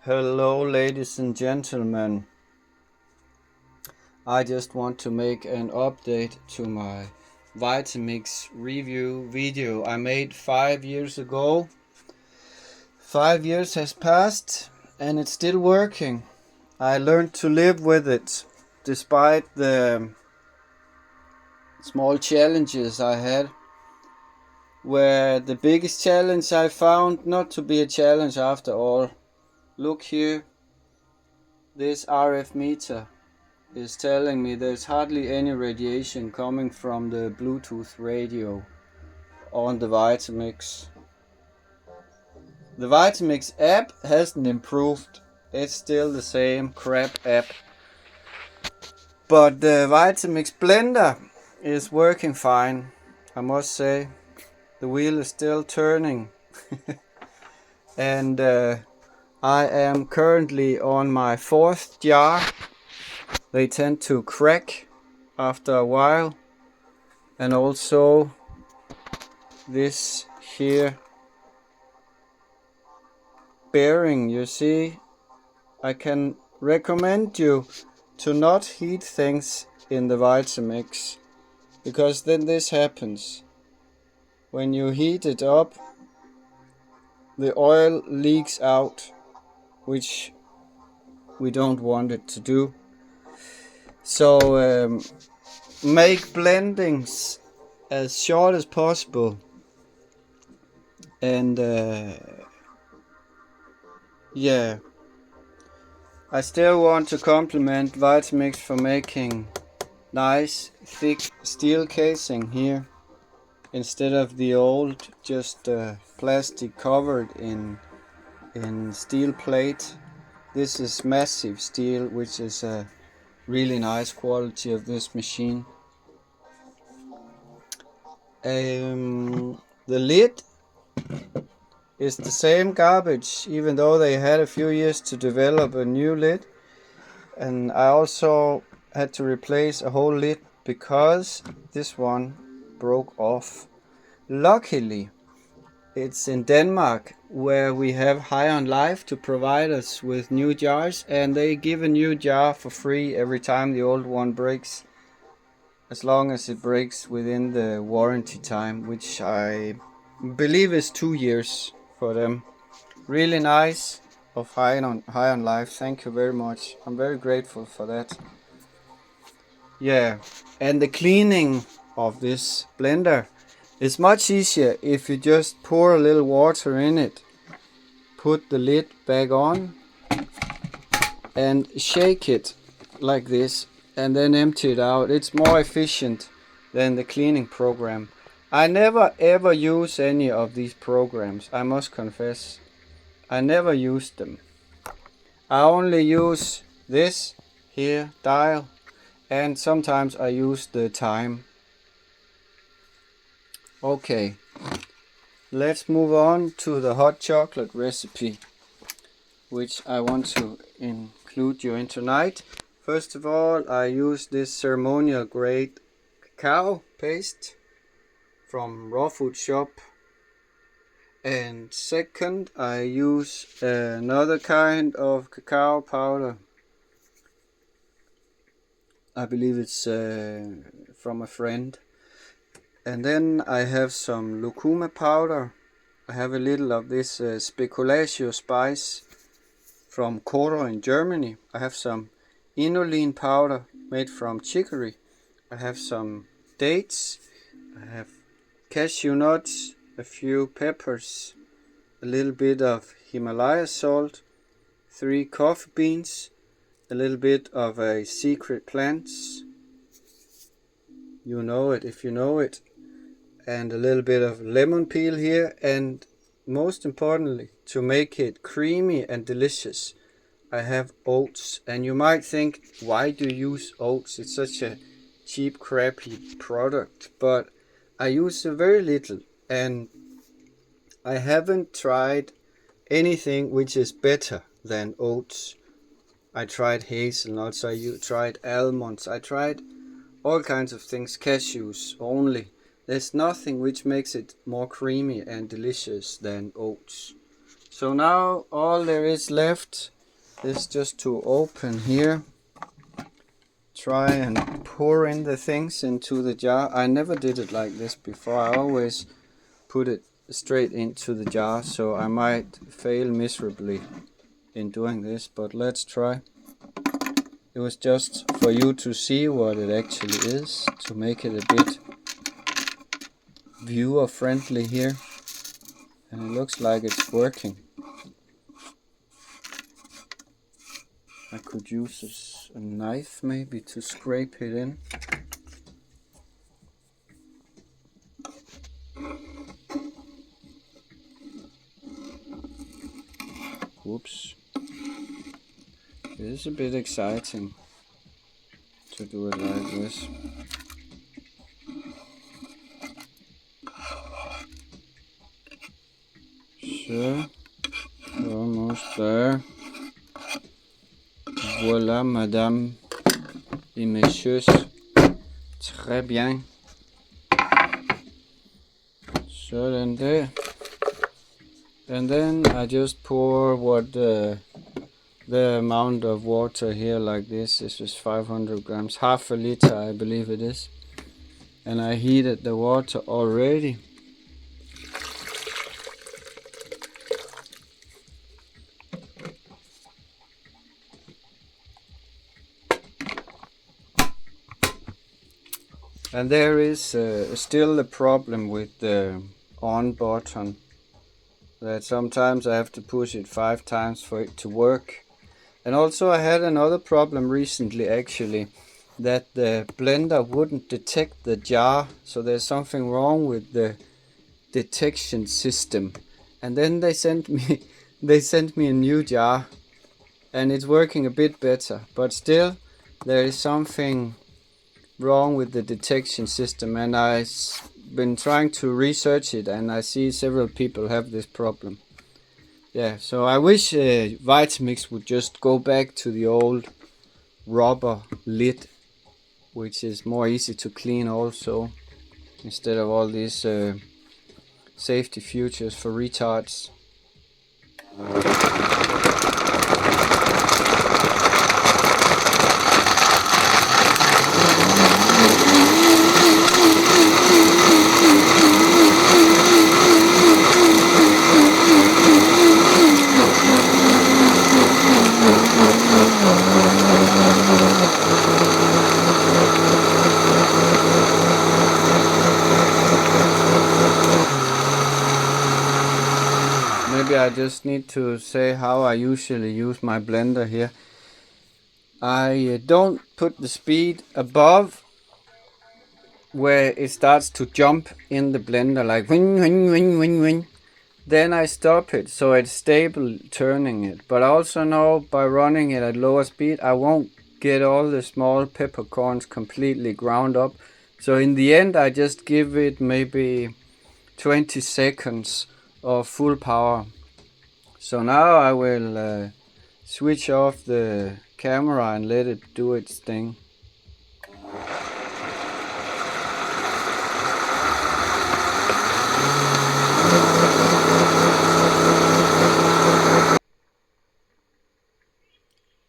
Hello, ladies and gentlemen. I just want to make an update to my VITAMIX review video I made 5 years ago. 5 years has passed and it's still working. I learned to live with it despite the small challenges I had, where the biggest challenge I found not to be a challenge after all. Look here, this RF meter is telling me there's hardly any radiation coming from the Bluetooth radio on the VITAMIX. The VITAMIX app hasn't improved. It's still the same crap app. But the VITAMIX blender is working fine, I must say. The wheel is still turning. And I am currently on my fourth jar. They tend to crack after a while. And also this here bearing, you see, I can recommend you to not heat things in the VITAMIX, because then this happens. When you heat it up, the oil leaks out, which we don't want it to do. So make blendings as short as possible, and yeah, I still want to compliment VITAMIX for making nice thick steel casing here instead of the old just plastic covered in steel plate. This is massive steel, which is a really nice quality of this machine. The lid is the same garbage, even though they had a few years to develop a new lid. And I also had to replace a whole lid because this one broke off. Luckily, it's in Denmark, where we have High on Life to provide us with new jars, and they give a new jar for free every time the old one breaks, as long as it breaks within the warranty time, which I believe is 2 years for them. Really nice of High on Life. Thank you very much. I'm very grateful for that. Yeah, and the cleaning of this blender is much easier if you just pour a little water in it, put the lid back on and shake it like this, and then empty it out. It's more efficient than the cleaning program. I never ever use any of these programs, I must confess. I never use them. I only use this here dial, and sometimes I use the time. Okay, let's move on to the hot chocolate recipe, which I want to include you in tonight. First of all, I use this ceremonial grade cacao paste from Raw Food Shop. And second, I use another kind of cacao powder. I believe it's from a friend. And then I have some lucuma powder. I have a little of this speculatio spice from Koro in Germany. I have some inulin powder made from chicory. I have some dates. I have cashew nuts, a few peppers, a little bit of Himalaya salt, 3 coffee beans, a little bit of a secret plants. You know it if you know it. And a little bit of lemon peel here, and most importantly, to make it creamy and delicious, I have oats. And you might think, why do you use oats? It's such a cheap, crappy product. But I use very little, and I haven't tried anything which is better than oats. I tried hazelnuts, I tried almonds, I tried all kinds of things, cashews only. There's nothing which makes it more creamy and delicious than oats. So now all there is left is just to open here, try and pour in the things into the jar. I never did it like this before. I always put it straight into the jar, so I might fail miserably in doing this, but let's try. It was just for you to see what it actually is, to make it a bit viewer friendly here, and it looks like it's working. I could use a knife maybe to scrape it in. Whoops. It is a bit exciting to do it like this. So, almost there. Voilà, madame et messieurs. Très bien. So then there. And then I just pour what the amount of water here like this. This is 500 grams, half a liter I believe it is. And I heated the water already. And there is still the problem with the on button, that sometimes I have to push it 5 times for it to work. And also I had another problem recently actually, that the blender wouldn't detect the jar, so there's something wrong with the detection system. And then they sent me a new jar, and it's working a bit better, but still there is something wrong with the detection system, and I've been trying to research it, and I see several people have this problem. Yeah, so I wish VITAMIX would just go back to the old rubber lid, which is more easy to clean also, instead of all these safety features for retards. Maybe I just need to say how I usually use my blender here. I don't put the speed above where it starts to jump in the blender, like wing, wing, wing, wing, wing. Then I stop it so it's stable turning it. But I also know by running it at lower speed I won't get all the small peppercorns completely ground up. So in the end I just give it maybe 20 seconds of full power. So now I will switch off the camera and let it do its thing.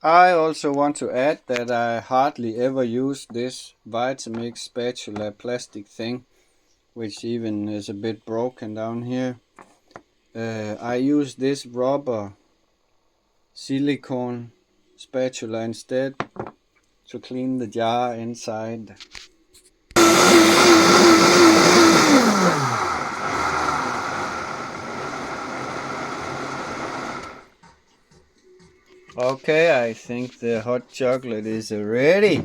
I also want to add that I hardly ever use this VITAMIX spatula plastic thing, which even is a bit broken down here. I use this rubber silicone spatula instead to clean the jar inside. Okay, I think the hot chocolate is ready.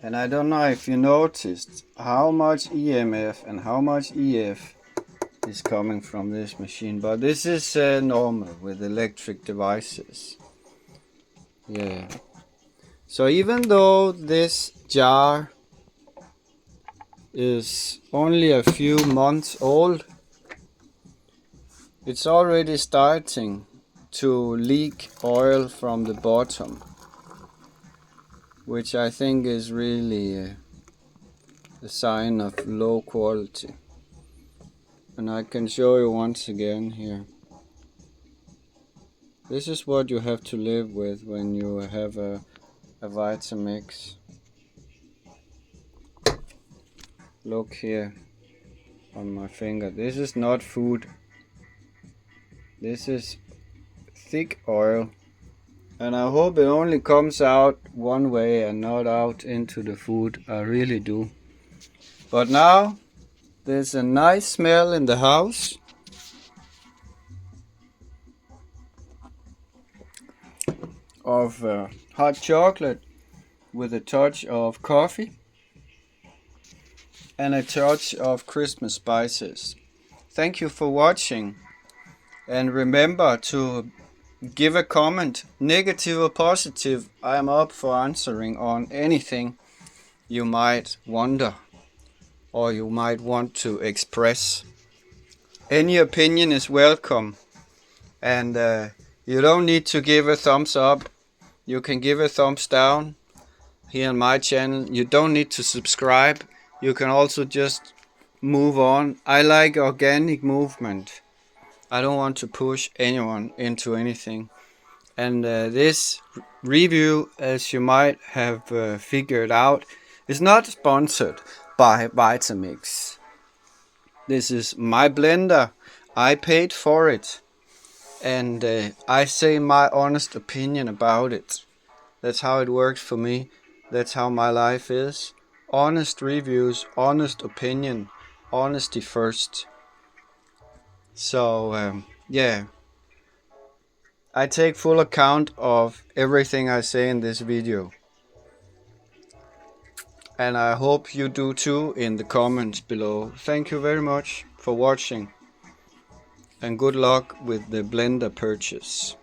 And I don't know if you noticed how much EMF and how much EF is coming from this machine, but this is normal with electric devices. Yeah. So even though this jar is only a few months old, it's already starting to leak oil from the bottom, which I think is really a sign of low quality. And I can show you once again here. This is what you have to live with when you have a Vitamix. Look here on my finger. This is not food. This is thick oil. And I hope it only comes out one way and not out into the food. I really do. But now there's a nice smell in the house. Of hot chocolate with a touch of coffee and a touch of Christmas spices. Thank you for watching, and remember to give a comment, negative or positive. I am up for answering on anything you might wonder or you might want to express. Any opinion is welcome, and you don't need to give a thumbs up. You can give a thumbs down here on my channel. You don't need to subscribe. You can also just move on. I like organic movement. I don't want to push anyone into anything. And this review, as you might have figured out, is not sponsored by VITAMIX. This is my blender. I paid for it. And I say my honest opinion about it. That's how it works for me. That's how my life is. Honest reviews, honest opinion, honesty first. So yeah, I take full account of everything I say in this video. And I hope you do too in the comments below. Thank you very much for watching. And good luck with the blender purchase.